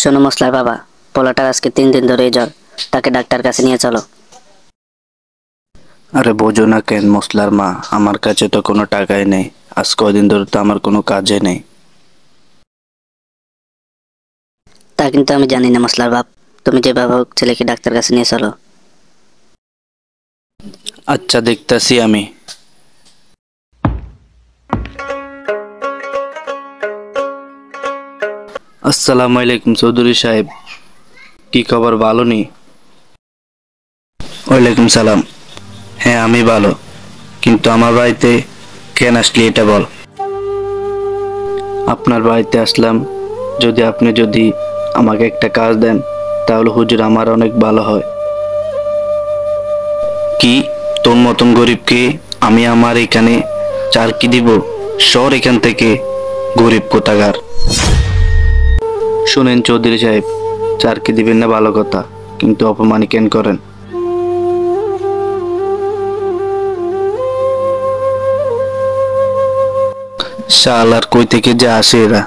শোনো মশলার বাবা, পোলাটার আজকে 3 দিন ধরেই জ্বর। তাকে ডাক্তার কাছে নিয়ে চলো। আরে বোঝো না কেন মশলার মা, আমার কাছে তো কোনো টাকাই নেই। আজ কয়দিন ধরে তো আমার কোনো কাজে নেই। তা কিন্তু আমি জানি না মশলার বাপ। তুমি যেভাবে হোক ছেলেকে ডাক্তার কাছে নিয়ে চলো। আচ্ছা, দেখতাছি আমি। আসসালামু আলাইকুম চৌধুরী সাহেব, কি খবর, ভালো নি? ওয়ালাইকুম সালাম। হ্যাঁ আমি ভালো, কিন্তু আমার বাড়িতে কেন আসলি এটা বল। আপনার বাড়িতে আসলাম, যদি আমাকে একটা কাজ দেন তাহলে হুজুর আমার অনেক ভালো হয়। কি, তোর মতন গরিবকে আমি আমার এখানে চার কি দিব? সর এখান থেকে, গরিব কোথাকার। শুনেন চৌধুরী সাহেব, চার কি দিবেন না ভালো কথা, কিন্তু অপমান কেন করেন? শাল আর কই থেকে যে আসে এরা।